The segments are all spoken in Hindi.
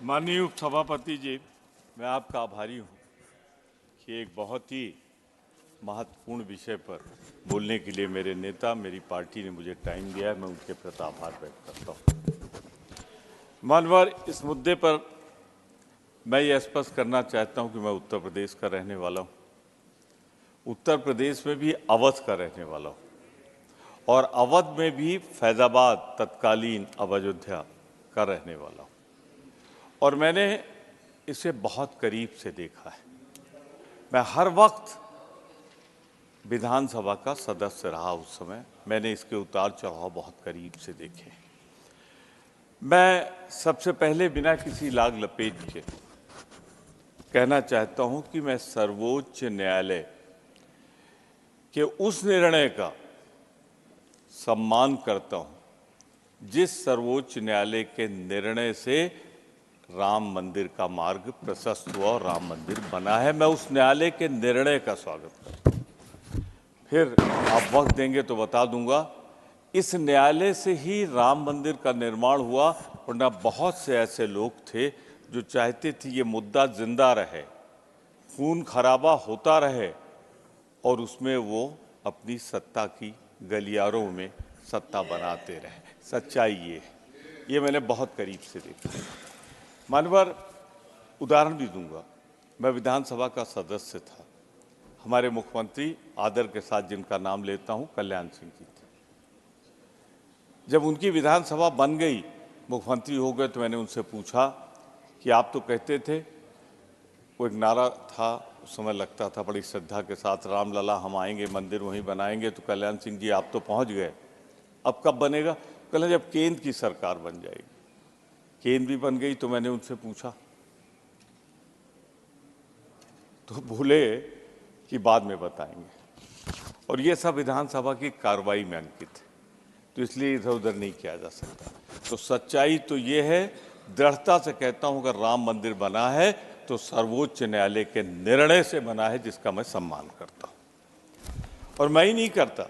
माननीय उपसभापति जी, मैं आपका आभारी हूँ कि एक बहुत ही महत्वपूर्ण विषय पर बोलने के लिए मेरे नेता, मेरी पार्टी ने मुझे टाइम दिया है। मैं उनके प्रति आभार व्यक्त करता हूँ। माननीय, इस मुद्दे पर मैं ये स्पष्ट करना चाहता हूँ कि मैं उत्तर प्रदेश का रहने वाला हूँ, उत्तर प्रदेश में भी अवध का रहने वाला हूँ और अवध में भी फैजाबाद तत्कालीन अब अयोध्या का रहने वाला हूँ और मैंने इसे बहुत करीब से देखा है। मैं हर वक्त विधानसभा का सदस्य रहा, उस समय मैंने इसके उतार चढ़ाव बहुत करीब से देखे। मैं सबसे पहले बिना किसी लाग लपेट के कहना चाहता हूं कि मैं सर्वोच्च न्यायालय के उस निर्णय का सम्मान करता हूं जिस सर्वोच्च न्यायालय के निर्णय से राम मंदिर का मार्ग प्रशस्त हुआ और राम मंदिर बना है। मैं उस न्यायालय के निर्णय का स्वागत करता हूं। फिर आप वक्त देंगे तो बता दूंगा, इस न्यायालय से ही राम मंदिर का निर्माण हुआ, वरना बहुत से ऐसे लोग थे जो चाहते थे ये मुद्दा जिंदा रहे, खून खराबा होता रहे और उसमें वो अपनी सत्ता की गलियारों में सत्ता बनाते रहे। सच्चाई ये मैंने बहुत करीब से देखा। माननीय, उदाहरण भी दूंगा। मैं विधानसभा का सदस्य था, हमारे मुख्यमंत्री आदर के साथ जिनका नाम लेता हूं, कल्याण सिंह जी थे। जब उनकी विधानसभा बन गई, मुख्यमंत्री हो गए, तो मैंने उनसे पूछा कि आप तो कहते थे, वो एक नारा था उस समय लगता था बड़ी श्रद्धा के साथ, रामलला हम आएंगे, मंदिर वहीं बनाएंगे। तो कल्याण सिंह जी आप तो पहुंच गए, अब कब बनेगा? कहला जब केंद्र की सरकार बन जाएगी। केंद्र भी बन गई तो मैंने उनसे पूछा तो बोले कि बाद में बताएंगे। और ये सब विधानसभा की कार्रवाई में अंकित है, तो इसलिए इधर उधर नहीं किया जा सकता। तो सच्चाई तो ये है, दृढ़ता से कहता हूं, अगर राम मंदिर बना है तो सर्वोच्च न्यायालय के निर्णय से बना है, जिसका मैं सम्मान करता हूं। और मैं ही नहीं करता,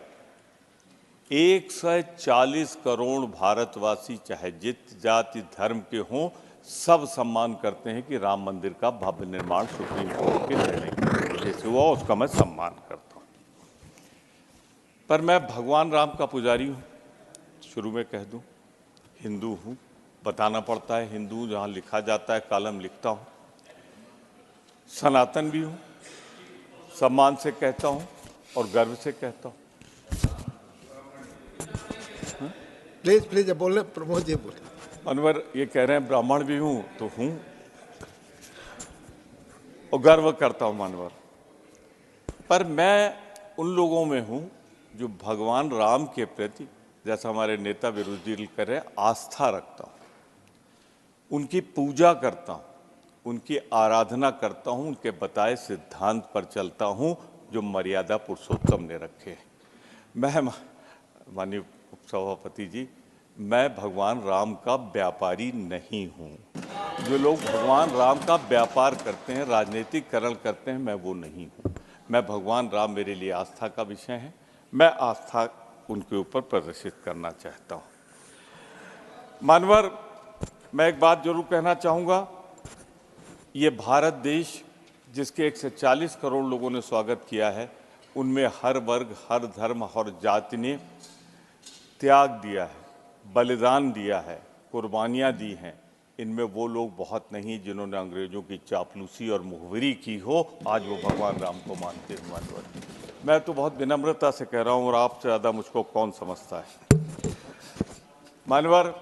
140 करोड़ भारतवासी, चाहे जित जाति धर्म के हों, सब सम्मान करते हैं कि राम मंदिर का भव्य निर्माण सुप्रीम कोर्ट के निर्णय की वजह से हुआ, उसका मैं सम्मान करता हूं। पर मैं भगवान राम का पुजारी हूं, शुरू में कह दूं, हिंदू हूं, बताना पड़ता है हिंदू, जहां लिखा जाता है कॉलम लिखता हूं। सनातन भी हूं, सम्मान से कहता हूं और गर्व से कहता हूं। प्लीज बोले, प्रमोद जी बोले। अनवर ये कह रहे हैं ब्राह्मण भी हूं तो हूं और गर्व करता हूं मानवर। पर मैं उन लोगों में हूं जो भगवान राम के प्रति, जैसा हमारे नेता विरोधी दल कर रहे हैं, आस्था रखता हूं, उनकी पूजा करता हूं, उनकी आराधना करता हूं, उनके बताए सिद्धांत पर चलता हूं जो मर्यादा पुरुषोत्तम ने रखे हैं। मैं, माननीय उपसभापति जी, मैं भगवान राम का व्यापारी नहीं हूं। जो लोग भगवान राम का व्यापार करते हैं, राजनीतिकरण करते हैं, मैं वो नहीं हूं। मैं भगवान राम मेरे लिए आस्था का विषय है, मैं आस्था उनके ऊपर प्रदर्शित करना चाहता हूं। मानवर, मैं एक बात जरूर कहना चाहूँगा, ये भारत देश जिसके 140 करोड़ लोगों ने स्वागत किया है, उनमें हर वर्ग, हर धर्म, हर जाति ने त्याग दिया है, बलिदान दिया है, कुर्बानियाँ दी हैं। इनमें वो लोग बहुत नहीं जिन्होंने अंग्रेजों की चापलूसी और मुखबिरी की हो, आज वो भगवान राम को मानते हैं। मानवर, मैं तो बहुत विनम्रता से कह रहा हूँ और आपसे ज़्यादा मुझको कौन समझता है। मानवर,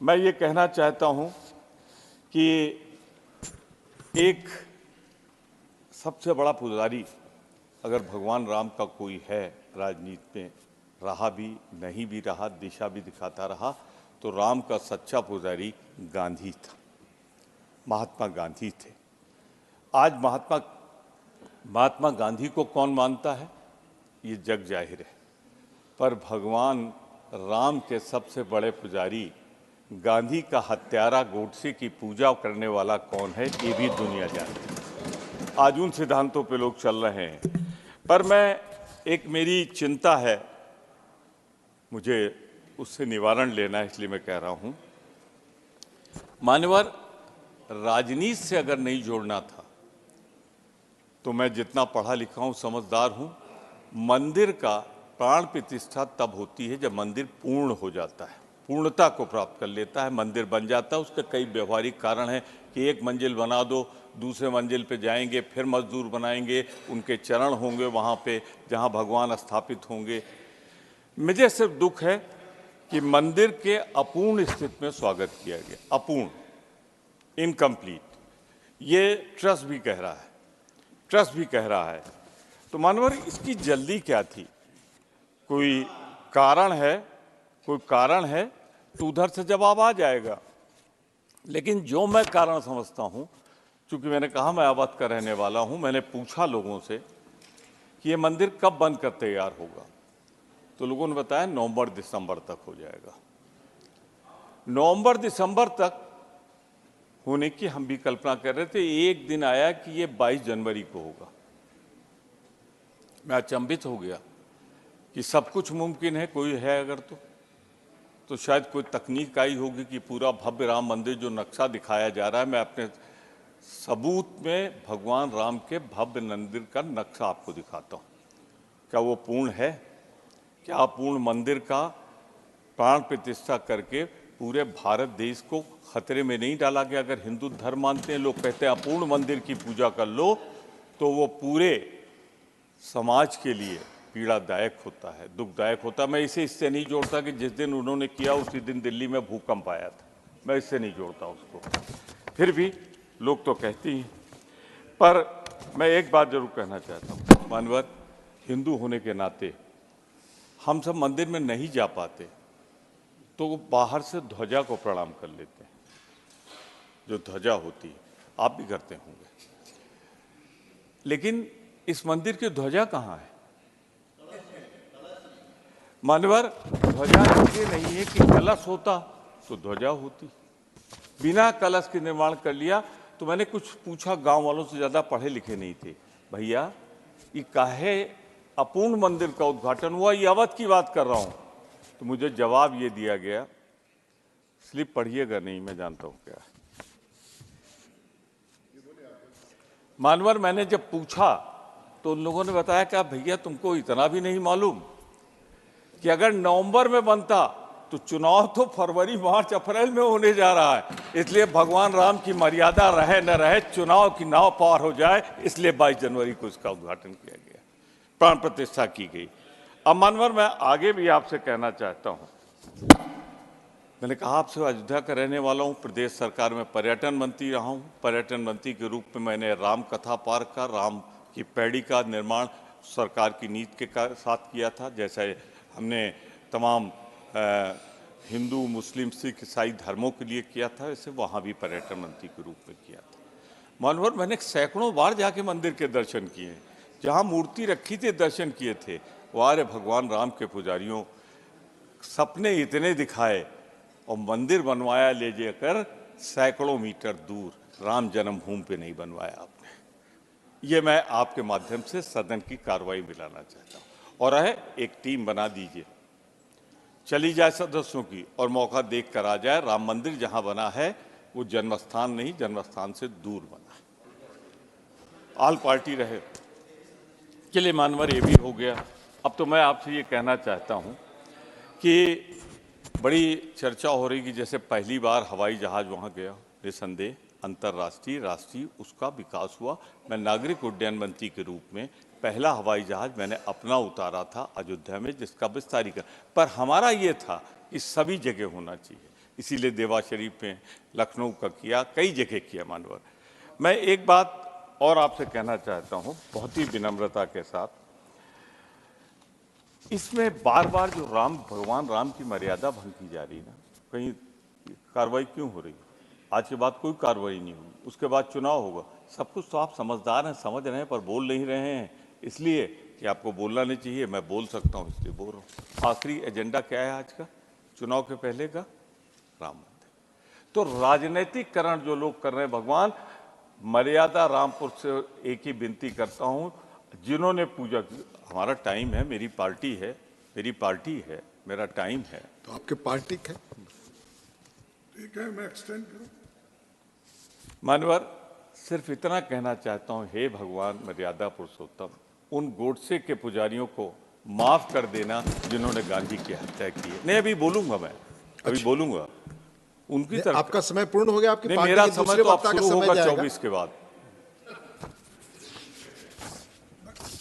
मैं ये कहना चाहता हूँ कि एक सबसे बड़ा पुजारी अगर भगवान राम का कोई है, राजनीति में रहा भी, नहीं भी रहा, दिशा भी दिखाता रहा, तो राम का सच्चा पुजारी गांधी था, महात्मा गांधी थे। आज महात्मा गांधी को कौन मानता है ये जग जाहिर है, पर भगवान राम के सबसे बड़े पुजारी गांधी का हत्यारा गोडसे की पूजा करने वाला कौन है, ये भी दुनिया जानती है। आज उन सिद्धांतों पे लोग चल रहे हैं। पर मेरी चिंता है, मुझे उससे निवारण लेना है, इसलिए मैं कह रहा हूं। मान्यवर, राजनीति से अगर नहीं जोड़ना था तो मैं जितना पढ़ा लिखा हूं, समझदार हूं, मंदिर का प्राण प्रतिष्ठा तब होती है जब मंदिर पूर्ण हो जाता है, पूर्णता को प्राप्त कर लेता है, मंदिर बन जाता है। उसके कई व्यवहारिक कारण हैं कि एक मंजिल बना दो, दूसरे मंजिल पे जाएंगे, फिर मजदूर बनाएंगे, उनके चरण होंगे वहाँ पे जहाँ भगवान स्थापित होंगे। मुझे सिर्फ दुख है कि मंदिर के अपूर्ण स्थिति में स्वागत किया गया, अपूर्ण, इनकम्प्लीट, ये ट्रस्ट भी कह रहा है, ट्रस्ट भी कह रहा है। तो मानवर, इसकी जल्दी क्या थी? कोई कारण है, कोई कारण है तो उधर से जवाब आ जाएगा। लेकिन जो मैं कारण समझता हूं, चूंकि मैंने कहा मैं अवध का रहने वाला हूं, मैंने पूछा लोगों से कि ये मंदिर कब बनकर तैयार होगा, तो लोगों ने बताया नवंबर दिसंबर तक हो जाएगा। नवंबर दिसंबर तक होने की हम भी कल्पना कर रहे थे। एक दिन आया कि ये 22 जनवरी को होगा। मैं अचंभित हो गया कि सब कुछ मुमकिन है, कोई है अगर तो शायद कोई तकनीक आई होगी कि पूरा भव्य राम मंदिर जो नक्शा दिखाया जा रहा है, मैं अपने सबूत में भगवान राम के भव्य मंदिर का नक्शा आपको दिखाता हूँ। क्या वो पूर्ण है? क्या पूर्ण मंदिर का प्राण प्रतिष्ठा करके पूरे भारत देश को खतरे में नहीं डाला गया? अगर हिंदू धर्म मानते हैं, लोग कहते हैं अपूर्ण मंदिर की पूजा कर लो, तो वो पूरे समाज के लिए पीड़ादायक होता है, दुखदायक होता है। मैं इसे इससे नहीं जोड़ता कि जिस दिन उन्होंने किया उसी दिन दिल्ली में भूकंप आया था, मैं इससे नहीं जोड़ता उसको। फिर भी लोग तो कहते ही। पर मैं एक बात जरूर कहना चाहता हूँ, मानवर, हिंदू होने के नाते हम सब मंदिर में नहीं जा पाते तो बाहर से ध्वजा को प्रणाम कर लेते हैं, जो ध्वजा होती है, आप भी करते होंगे। लेकिन इस मंदिर की ध्वजा कहाँ है? मानवर, ध्वजा इसलिए नहीं है कि कलश होता तो ध्वजा होती। बिना कलश के निर्माण कर लिया। तो मैंने कुछ पूछा, गांव वालों से, ज्यादा पढ़े लिखे नहीं थे, भैया ये काहे अपूर्ण मंदिर का उद्घाटन हुआ? ये अवध की बात कर रहा हूं। तो मुझे जवाब ये दिया गया, स्लिप पढ़िएगा नहीं, मैं जानता हूं क्या है। मानवर, मैंने जब पूछा तो उन लोगों ने बताया कि भैया तुमको इतना भी नहीं मालूम कि अगर नवंबर में बनता तो चुनाव तो फरवरी, मार्च, अप्रैल में होने जा रहा है। इसलिए भगवान राम की मर्यादा रहे न रहे, चुनाव की नाव पार हो जाए, इसलिए 22 जनवरी को इसका उद्घाटन किया गया, प्राण प्रतिष्ठा की गई। अब मानवर, मैं आगे भी आपसे कहना चाहता हूं, मैंने कहा आपसे अयोध्या का रहने वाला हूं, प्रदेश सरकार में पर्यटन मंत्री रहा हूं। पर्यटन मंत्री के रूप में मैंने राम कथा पार्क का, राम की पैड़ी का निर्माण सरकार की नीति के साथ किया था। जैसे हमने तमाम हिंदू, मुस्लिम, सिख, ईसाई धर्मों के लिए किया था, वैसे वहाँ भी पर्यटन मंत्री के रूप में किया था। मानवर, मैंने सैकड़ों बार जाके मंदिर के दर्शन किए, जहाँ मूर्ति रखी थी दर्शन किए थे। वारे भगवान राम के पुजारियों, सपने इतने दिखाए और मंदिर बनवाया ले जाकर सैकड़ों मीटर दूर, राम जन्मभूमि पे नहीं बनवाया आपने। ये मैं आपके माध्यम से सदन की कार्रवाई में लाना चाहता हूँ। और है, एक टीम बना दीजिए, चली जाए सदस्यों की, और मौका देख कर आ जाए। राम मंदिर जहां बना है वो जन्मस्थान नहीं, जन्मस्थान से दूर बना, आल पार्टी रहे। चलिए मानवर, ये भी हो गया। अब तो मैं आपसे ये कहना चाहता हूं कि बड़ी चर्चा हो रही कि जैसे पहली बार हवाई जहाज वहां गया, निसंदेह अंतर्राष्ट्रीय, राष्ट्रीय उसका विकास हुआ। मैं नागरिक उड्डयन मंत्री के रूप में पहला हवाई जहाज मैंने अपना उतारा था अयोध्या में, जिसका विस्तारीकरण, पर हमारा ये था कि सभी जगह होना चाहिए, इसीलिए देवा शरीफ में, लखनऊ का किया, कई जगह किया। मानवर, मैं एक बात और आपसे कहना चाहता हूं बहुत ही विनम्रता के साथ, इसमें बार बार जो भगवान राम की मर्यादा भंग की जा रही ना, कहीं कार्रवाई क्यों हो रही? आज के बाद कोई कार्रवाई नहीं होगी, उसके बाद चुनाव होगा। सब कुछ तो आप समझदार हैं, समझ रहे हैं, पर बोल नहीं रहे हैं, इसलिए कि आपको बोलना नहीं चाहिए। मैं बोल सकता हूं, इसलिए बोल रहा हूं। आखिरी एजेंडा क्या है आज का, चुनाव के पहले का? राम मंदिर। तो राजनीतिकरण जो लोग कर रहे हैं, भगवान, मर्यादा रामपुर से एक ही विनती करता हूं, जिन्होंने पूजा की, हमारा टाइम है, मेरी पार्टी है, मेरा टाइम है। तो आपके पार्टी है, ठीक है, मैं एक्सटेंड करूं। मानवर, सिर्फ इतना कहना चाहता हूं, हे भगवान मर्यादा पुरुषोत्तम, उन गोडसे के पुजारियों को माफ कर देना जिन्होंने गांधी की हत्या की है। नहीं, अभी बोलूंगा मैं, अभी बोलूंगा उनकी तरफ। आपका समय पूर्ण हो गया, आपकी नहीं, पार्टी मेरा के समय दूसरे तो अब वक्ता का शुरू समय होगा जाएगा। 24 के बाद।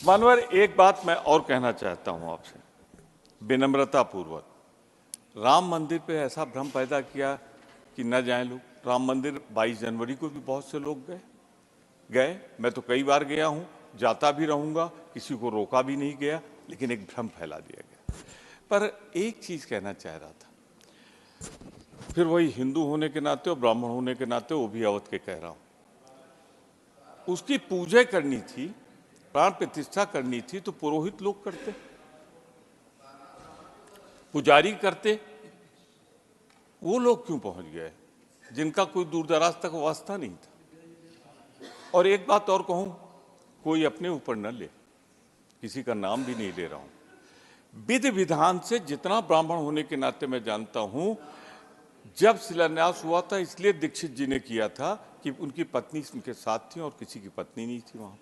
मानवर, एक बात मैं और कहना चाहता हूं आपसे विनम्रता पूर्वक। राम मंदिर पे ऐसा भ्रम पैदा किया कि न जाए लोग। राम मंदिर 22 जनवरी को भी बहुत से लोग गए। मैं तो कई बार गया हूं, जाता भी रहूंगा, किसी को रोका भी नहीं गया, लेकिन एक भ्रम फैला दिया गया। पर एक चीज कहना चाह रहा था, फिर वही हिंदू होने के नाते और ब्राह्मण होने के नाते वो भी अवध के कह रहा हूं। उसकी पूजा करनी थी, प्राण प्रतिष्ठा करनी थी, तो पुरोहित लोग करते, पुजारी करते। वो लोग क्यों पहुंच गए जिनका कोई दूर दराज तक वास्ता नहीं था? और एक बात और कहूं, कोई अपने ऊपर न ले, किसी का नाम भी नहीं ले रहा हूं। विधि विधान से जितना ब्राह्मण होने के नाते मैं जानता हूं, जब शिलान्यास हुआ था इसलिए दीक्षित जी ने किया था कि उनकी पत्नी उनके साथ थी और किसी की पत्नी नहीं थी वहां।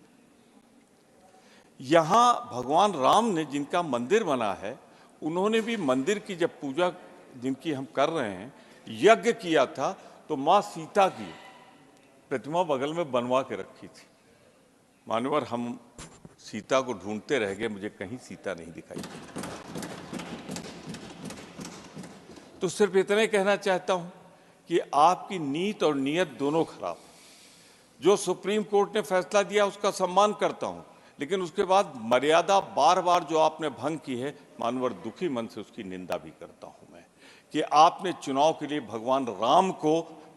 यहां भगवान राम ने जिनका मंदिर बना है, उन्होंने भी मंदिर की जब पूजा जिनकी हम कर रहे हैं, यज्ञ किया था, तो मां सीता की प्रतिमा बगल में बनवा के रखी थी। मानवर, हम सीता को ढूंढते रह गए, मुझे कहीं सीता नहीं दिखाई। तो सिर्फ इतना ही कहना चाहता हूं कि आपकी नीत और नीयत दोनों खराब। जो सुप्रीम कोर्ट ने फैसला दिया उसका सम्मान करता हूं, लेकिन उसके बाद मर्यादा बार बार जो आपने भंग की है, मानवर, दुखी मन से उसकी निंदा भी करता हूं मैं, कि आपने चुनाव के लिए भगवान राम को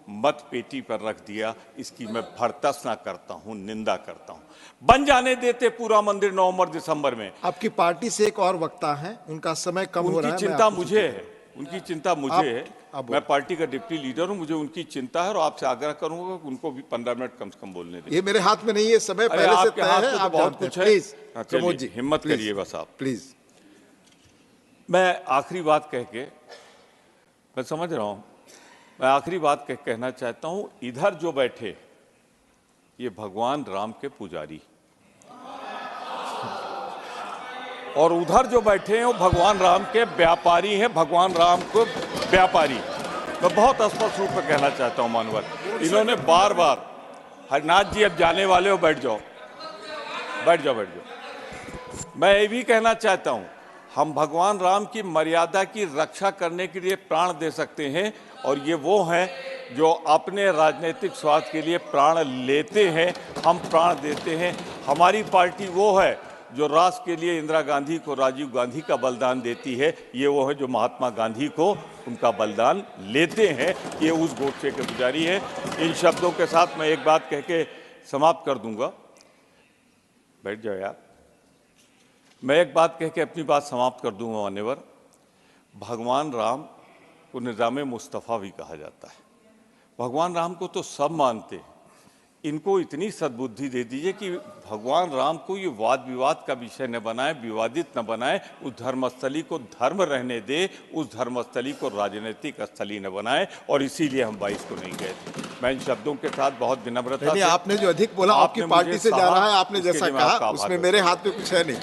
मत पेटी पर रख दिया। इसकी मैं भर्त्सना करता हूं, निंदा करता हूं। बन जाने देते पूरा मंदिर नवंबर दिसंबर में। आपकी पार्टी से एक और वक्ता है, उनका समय कम हो रहा है। उनकी चिंता मुझे है, उनकी चिंता मुझे है। आप मैं पार्टी का डिप्टी लीडर हूं, मुझे उनकी चिंता है और आपसे आग्रह करूंगा कि उनको भी 15 मिनट कम से कम बोलने दें। ये मेरे हाथ में नहीं है, समय अरे पहले से आपके तय हाथ है, में तो आप बहुत जानते कुछ हैं। है। प्लीज हाँ, प्रमोद चलिए, जी, हिम्मत प्लीज, करिए बस आप। प्लीज। मैं आखिरी बात कह के, मैं समझ रहा हूं, मैं आखिरी बात कहना चाहता हूं। इधर जो बैठे ये भगवान राम के पुजारी, और उधर जो बैठे हैं वो भगवान राम के व्यापारी हैं, भगवान राम को व्यापारी। मैं बहुत स्पष्ट रूप में कहना चाहता हूं मानवर, इन्होंने बार बार, हरनाथ जी अब जाने वाले हो, बैठ जाओ, बैठ जाओ, बैठ जाओ। मैं ये भी कहना चाहता हूं, हम भगवान राम की मर्यादा की रक्षा करने के लिए प्राण दे सकते हैं, और ये वो हैं जो अपने राजनीतिक स्वार्थ के लिए प्राण लेते हैं। हम प्राण देते हैं। हमारी पार्टी वो है जो राष्ट्र के लिए इंदिरा गांधी को राजीव गांधी का बलिदान देती है। ये वो है जो महात्मा गांधी को उनका बलिदान लेते हैं। ये उस गोडसे के पुजारी है। इन शब्दों के साथ मैं एक बात कह के समाप्त कर दूंगा। बैठ जाओ यार। मैं एक बात कह के अपनी बात समाप्त कर दूंगा मान्यवर। भगवान राम को निज़ामे मुस्तफ़ा भी कहा जाता है। भगवान राम को तो सब मानते हैं। इनको इतनी सद्बुद्धि दे दीजिए कि भगवान राम को ये वाद विवाद का विषय न बनाए, विवादित न बनाए। उस धर्मस्थली को धर्म रहने दे, उस धर्मस्थली को राजनीतिक स्थली न बनाए, और इसीलिए हम 22 को नहीं गए थे। मैं इन शब्दों के साथ बहुत विनम्रता से, आपने जो अधिक बोला, आपकी पार्टी से जा रहा है, आपने जैसा कहा, उसमें मेरे हाथ में कुछ है नहीं।